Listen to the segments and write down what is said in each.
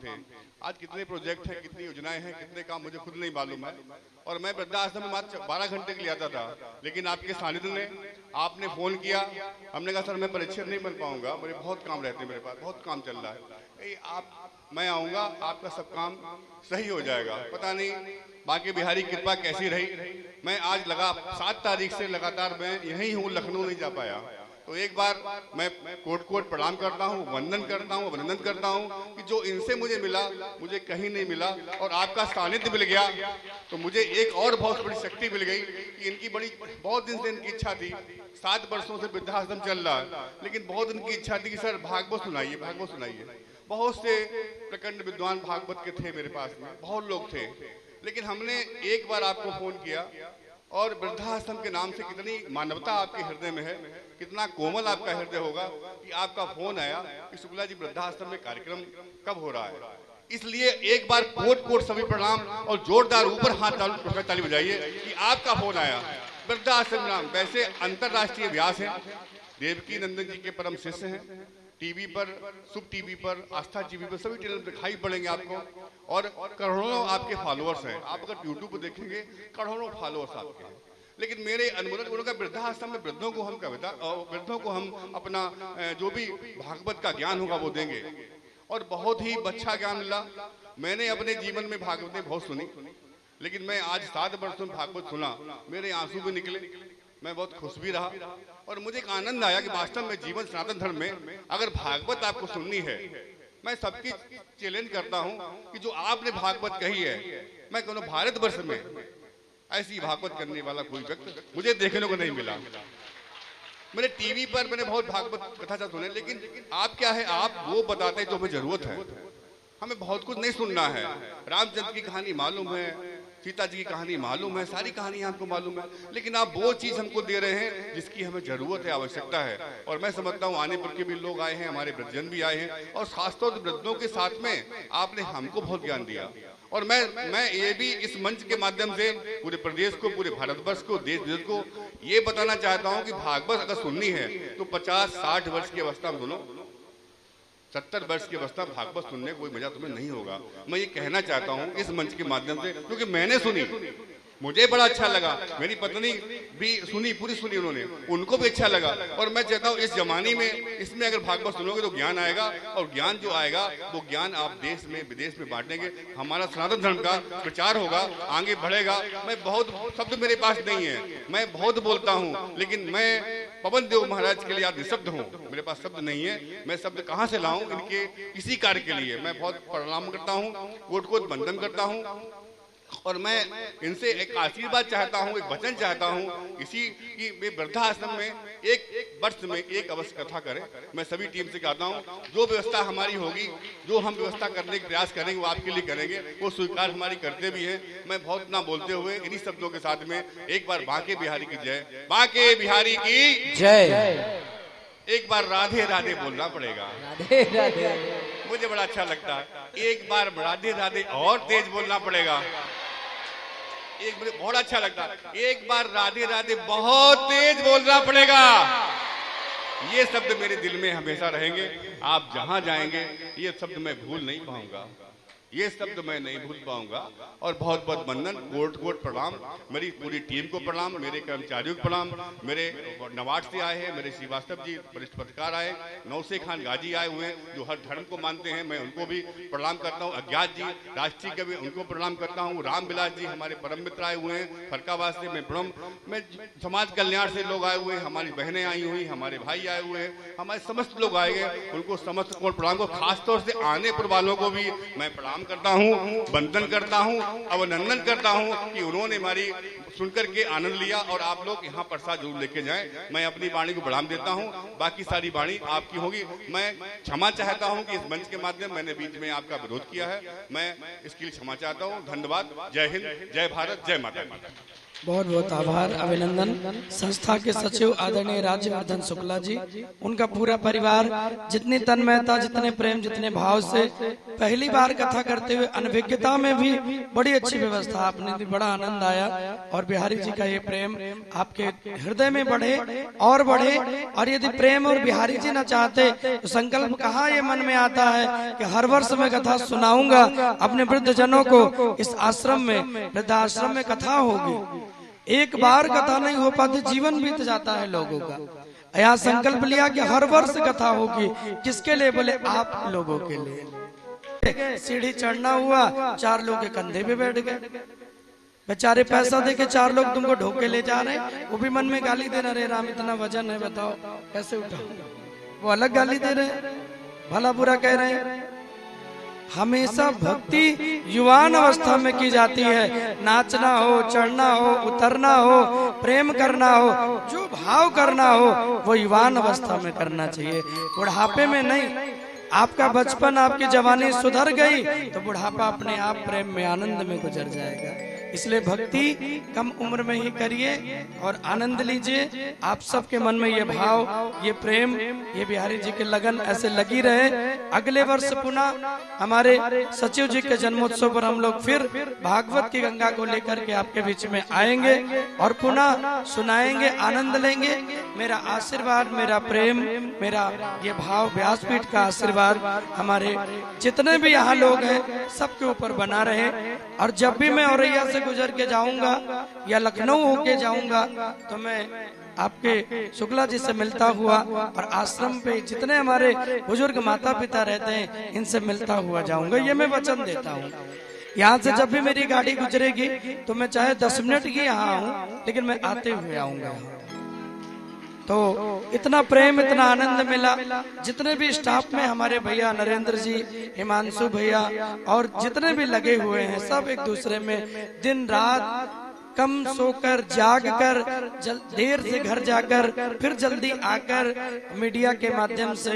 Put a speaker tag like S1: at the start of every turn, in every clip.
S1: थे। आज कितने प्रोजेक्ट हैं, कितनी योजनाएं हैं, कितने काम मुझे खुद नहीं मालूम है। और मैं वृद्धाश्रम में मात्र 12 घंटे के लिए आता था, लेकिन आपके सानिध्य ने, आपने फोन किया, हमने कहा सर मैं परीक्षण नहीं बन पाऊंगा, मेरे बहुत काम रहते हैं, मेरे पास बहुत काम चल रहा है, मैं आऊंगा, आपका सब काम सही हो जाएगा। पता नहीं बाकी बिहारी कृपा कैसी रही, मैं आज 7 तारीख से लगातार मैं यहीं हूँ, लखनऊ नहीं जा पाया। तो एक बार मैं कोट प्रणाम करता हूँ, वंदन करता हूँ, अभिनंदन करता हूँ कि जो इनसे मुझे मिला, मुझे कहीं नहीं मिला, और आपका सानिध्य मिल गया तो मुझे एक और बहुत बड़ी शक्ति मिल गई कि इनकी बहुत दिन से इनकी इच्छा थी, 7 वर्षों से वृद्धाश्रम चल रहा है, लेकिन बहुत इनकी इच्छा थी कि सर भागवत सुनाइए, भागवत सुनाइए। बहुत से प्रखंड विद्वान भागवत के थे मेरे पास में, बहुत लोग थे, लेकिन हमने एक बार आपको फोन किया और वृद्धाश्रम के नाम से कितनी मानवता आपके हृदय में है, कितना कोमल आपका हृदय होगा कि आपका फोन आया कि शुक्ला जी वृद्धाश्रम में कार्यक्रम कब हो रहा है। इसलिए एक बार कोट सभी प्रणाम और जोरदार ऊपर हाथ ताली बजाइए कि आपका फोन आया। वृद्धाश्रम नाम वैसे अंतरराष्ट्रीय अभ्यास है, देवकी नंदन जी के परम शिष्य हैं, टीवी पर, शुभ टीवी पर, आस्था टीवी पर, सभी चैनल दिखाई पड़ेंगे आपको, और करोड़ों आपके फॉलोअर्स हैं। आप अगर यूट्यूब पर देखेंगे करोड़ों फॉलोअर्स आपके हैं। लेकिन मेरे अनुभव उनका वृद्धाश्रम में वृद्धों को हम कविता और वृद्धों को हम अपना जो भी भागवत का ज्ञान होगा वो देंगे, और बहुत ही अच्छा ज्ञान मिला। मैंने अपने जीवन में भागवतें बहुत सुनी, लेकिन मैं आज 7 वर्षों में भागवत सुना, मेरे आंसू भी निकले, मैं बहुत खुश भी रहा, और मुझे एक आनंद आया कि वास्तव में जीवन सनातन धर्म में अगर भागवत आपको सुननी है, मैं सबकी चैलेंज करता हूं कि जो आपने भागवत कही है, मैं कहूँ भारतवर्ष में ऐसी भागवत करने वाला कोई व्यक्ति मुझे देखने को नहीं मिला। मैंने टीवी पर मैंने बहुत भागवत कथा सुने, लेकिन आप क्या है, आप वो बताते हैं जो हमें जरूरत है। हमें बहुत कुछ नहीं सुनना है, रामचंद्र की कहानी मालूम है, सीता जी की कहानी मालूम है, सारी कहानी आपको मालूम है, लेकिन आप वो चीज हमको दे रहे हैं जिसकी हमें जरूरत है, आवश्यकता है। और मैं समझता हूँ आने पर के भी लोग आए हैं, हमारे वृद्धजन भी आए हैं, और खासतौर से वृद्धों के साथ में आपने हमको बहुत ज्ञान दिया। और मैं ये भी इस मंच के माध्यम से पूरे प्रदेश को, पूरे भारतवर्ष को, देश विदेश को ये बताना चाहता हूँ कि भागवत अगर सुननी है तो 50-60 वर्ष की अवस्था में सुनो, 70 वर्ष की अवस्था भागवत सुनने कोई मजा तुम्हें नहीं होगा। मैं ये कहना चाहता हूँ इस मंच के माध्यम से, क्योंकि मैंने सुनी, मुझे बड़ा अच्छा लगा, मेरी पत्नी भी सुनी, पूरी सुनी उन्होंने, उनको भी अच्छा लगा। और मैं चाहता हूँ इस जमाने में इसमें अगर भागवत सुनोगे तो ज्ञान आएगा, और ज्ञान जो आएगा वो ज्ञान आप देश में विदेश में बांटेंगे, हमारा सनातन धर्म का प्रचार होगा, आगे बढ़ेगा। मैं बहुत शब्द मेरे पास नहीं है, मैं बहुत बोलता हूँ, लेकिन मैं पवन देव महाराज के लिए आज निशब्द हूँ, मेरे पास शब्द नहीं है। मैं शब्द कहाँ से लाऊं इनके इसी कार्य के लिए। मैं बहुत प्रणाम करता हूँ, कोट वंदन करता हूँ, और मैं इनसे एक आशीर्वाद चाहता हूँ, एक वचन चाहता हूँ इसी की वे वृद्धाश्रम में एक वर्ष में एक अवश्य कथा करें। मैं सभी टीम से कहता हूँ जो व्यवस्था हमारी होगी, जो हम व्यवस्था करने का प्रयास करेंगे वो आपके लिए करेंगे, वो स्वीकार हमारी करते भी हैं। मैं बहुत ना बोलते हुए इन्हीं शब्दों के साथ में एक बार बांके बिहारी की जय, बांके बिहारी की जय, एक बार राधे राधे बोलना पड़ेगा, राधे राधे, मुझे बड़ा अच्छा लगता है। एक बार राधे राधे और तेज बोलना पड़ेगा, एक बहुत अच्छा लगता है। एक बार राधे राधे बहुत तेज बोलना पड़ेगा। ये शब्द मेरे दिल में हमेशा रहेंगे, आप जहां जाएंगे ये शब्द मैं भूल नहीं पाऊंगा, ये शब्द मैं नहीं भूल पाऊंगा। और बहुत बहुत वंदन, कोट प्रणाम, मेरी पूरी टीम को प्रणाम, मेरे कर्मचारियों को प्रणाम, मेरे नवाड से आए हैं, मेरे श्रीवास्तव जी वरिष्ठ पत्रकार आए, नौसे खान गाजी आए हुए हैं जो हर धर्म को मानते हैं, मैं उनको भी प्रणाम करता हूँ। अज्ञात जी राष्ट्रीय कवि, उनको प्रणाम करता हूँ। राम विलास जी हमारे परम मित्र आए हुए हैं फरकाबाद से, मैं प्रणाम। मैं समाज कल्याण से लोग आए हुए हैं, हमारी बहनें आई हुई, हमारे भाई आए हुए हैं, हमारे समस्त लोग आए गए, उनको समस्त कोट प्रणाम को, खासतौर से आने पर वालों को भी मैं प्रणाम करता हूँ, वंदन करता हूँ, अभिनंदन करता हूँ कि उन्होंने हमारी सुनकर के आनंद लिया। और आप लोग यहाँ प्रसाद जरूर लेके जाएं। मैं अपनी वाणी को बढ़ाम देता हूँ, बाकी सारी वाणी आपकी होगी। मैं क्षमा चाहता हूँ कि इस मंच के माध्यम मैंने बीच में आपका विरोध किया है, मैं इसके लिए क्षमा चाहता हूँ। धन्यवाद। जय हिंद, जय भारत, जय माता दी।
S2: बहुत बहुत आभार, अभिनंदन संस्था के सचिव आदरणीय राज्यवर्धन शुक्ला जी, उनका पूरा परिवार, जितनी तन्मयता, जितने प्रेम, जितने भाव से पहली बार कथा करते हुए अनभिज्ञता में भी बड़ी अच्छी व्यवस्था आपने दी, बड़ा आनंद आया। और बिहारी जी का ये प्रेम आपके हृदय में बढ़े और बढ़े। और यदि प्रेम और बिहारी जी न चाहते तो संकल्प कहाँ ये मन में आता है कि हर वर्ष मैं कथा सुनाऊंगा अपने वृद्ध जनों को। इस आश्रम में, वृद्धाश्रम में कथा होगी, एक बार कथा नहीं हो पाती, जीवन बीत जाता है लोगों का। यहाँ संकल्प लिया कि हर वर्ष कथा होगी। किसके लिए? बोले आप लोगों के लिए। सीढ़ी चढ़ना हुआ, 4 लोग के कंधे पे बैठ गए, बेचारे पैसा दे के 4 लोग तुमको ढोके ले जा रहे हैं। वो भी मन में गाली दे रहे, राम इतना वजन है, बताओ कैसे उठाओ। वो अलग गाली दे रहे, भला बुरा कह रहे हैं। हमेशा भक्ति युवान अवस्था में की जाती है। नाचना हो, चढ़ना हो, उतरना हो, प्रेम करना हो, जो भाव करना हो वो युवान अवस्था में करना चाहिए, बुढ़ापे में नहीं। आपका बचपन, आपकी जवानी सुधर गई तो बुढ़ापा अपने आप प्रेम में, आनंद में गुजर जाएगा। इसलिए भक्ति कम उम्र में ही करिए और आनंद लीजिए। आप सबके मन में ये भाव, ये प्रेम, ये बिहारी जी के लगन ऐसे लगी रहे। अगले वर्ष पुनः हमारे सचिव जी के जन्मोत्सव पर हम लोग फिर भागवत की गंगा को लेकर के आपके बीच में आएंगे और पुनः सुनाएंगे, आनंद लेंगे। मेरा आशीर्वाद, मेरा प्रेम, मेरा ये भाव, व्यासपीठ का आशीर्वाद हमारे जितने भी यहाँ लोग हैं सबके ऊपर बना रहे। और जब भी मैं औरैया से गुजर के जाऊंगा या लखनऊ होके जाऊंगा तो मैं आपके शुक्ला जी से मिलता हुआ और आश्रम पे जितने हमारे बुजुर्ग माता पिता रहते हैं इनसे मिलता हुआ जाऊंगा, ये मैं वचन देता हूँ। यहाँ से जब भी मेरी गाड़ी गुजरेगी तो मैं चाहे 10 मिनट ही यहाँ आऊँ, लेकिन मैं आते हुए आऊंगा। तो इतना प्रेम, इतना आनंद मिला। जितने भी स्टाफ में हमारे भैया नरेंद्र जी, हिमांशु भैया और जितने भी लगे हुए हैं, सब एक दूसरे में दिन रात कम सोकर, जाग कर, देर से घर जाकर, फिर जल्दी आकर मीडिया के माध्यम से,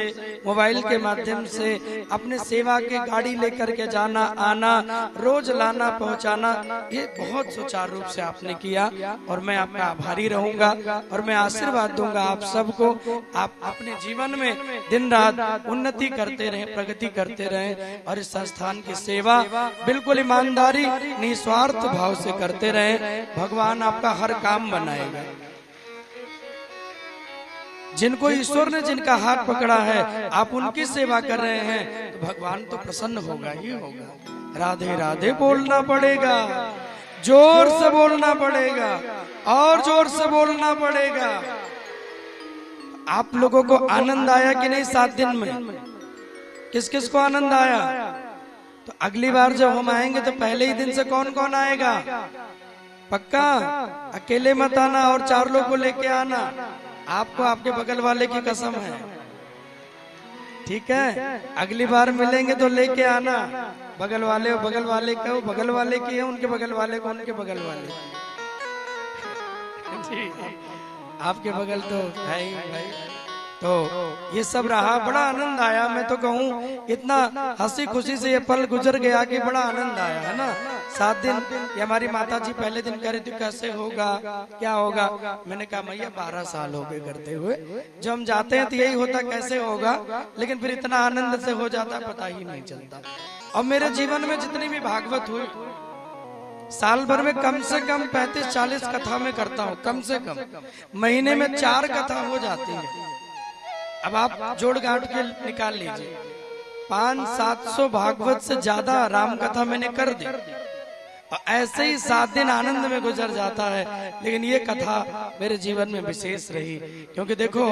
S2: मोबाइल के माध्यम से अपने सेवा के गाड़ी लेकर के जाना आना, रोज लाना पहुंचाना, ये बहुत सुचारू रूप से आपने किया और मैं आपका आभारी रहूंगा। और मैं आशीर्वाद दूंगा आप सबको, आप अपने जीवन में दिन रात उन्नति करते रहें, प्रगति करते रहें और इस संस्थान की सेवा बिल्कुल ईमानदारी, निस्वार्थ भाव से करते रहें। भगवान आपका हर काम बनाएगा। जिनको ईश्वर ने जिनका हाथ पकड़ा है, आप उनकी सेवा कर रहे हैं तो भगवान तो प्रसन्न होगा ही होगा। राधे राधे बोलना पड़ेगा, जोर से बोलना पड़ेगा और जोर से बोलना पड़ेगा। आप लोगों को आनंद आया कि नहीं 7 दिन में? किस किस को आनंद आया? तो अगली बार जब हम आएंगे तो पहले ही दिन से कौन कौन आएगा? पक्का अकेले मत आना और 4 लोग को लेके आना। आपको आपके बगल वाले की कसम है, ठीक है? अगली बार मिलेंगे तो लेके आना। बगल वाले को बगल वाले की है, उनके बगल वाले को उनके बगल वाले। आपके बगल तो है ही भाई। तो ये सब रहा, बड़ा आनंद आया। मैं तो कहूँ इतना हंसी खुशी से ये पल गुजर गया कि बड़ा आनंद आया, है ना? 7 दिन ये हमारी माता जी पहले दिन कह रही थी कैसे होगा, क्या होगा। मैंने कहा मैया 12 साल हो गए करते हुए, जब हम जाते हैं तो यही होता कैसे होगा, लेकिन फिर इतना आनंद से हो जाता पता ही नहीं चलता। और मेरे जीवन में जितनी भी भागवत हुई, साल भर में कम से कम 35-40 कथा में करता हूँ, कम से कम महीने में 4 कथा हो जाती है। अब आप जोड़ गांठ के निकाल लीजिए, 500-700 भागवत से ज्यादा राम कथा मैंने कर दी और ऐसे ही 7 दिन आनंद में गुजर जाता है। लेकिन ये कथा मेरे जीवन में विशेष रही, क्योंकि देखो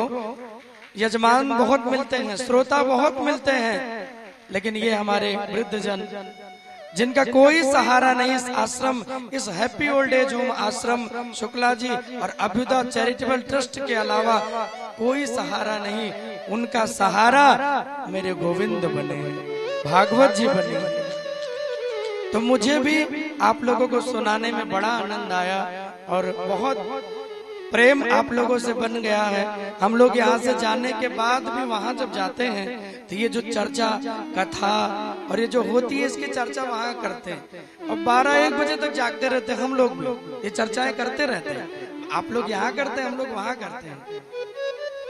S2: यजमान बहुत मिलते हैं, श्रोता बहुत मिलते हैं, लेकिन ये हमारे वृद्ध जन जिनका कोई सहारा नहीं, इस आश्रम, इस हैप्पी ओल्ड एज होम आश्रम शुक्ला जी और अभ्युदय चैरिटेबल ट्रस्ट के अलावा कोई सहारा नहीं, उनका सहारा मेरे गोविंद बने, भागवत जी बने। तो मुझे भी आप लोगों को सुनाने में बड़ा आनंद आया और बहुत प्रेम आप लोगों से बन गया है। हम लोग यहाँ से जाने के बाद भी वहाँ जब जाते हैं तो ये जो चर्चा कथा और ये जो होती है इसकी चर्चा वहाँ करते हैं और 12-1 बजे तक जागते रहते हैं। हम लोग भी ये चर्चाएं करते रहते हैं। आप लोग यहाँ करते हैं, हम लोग वहाँ करते हैं।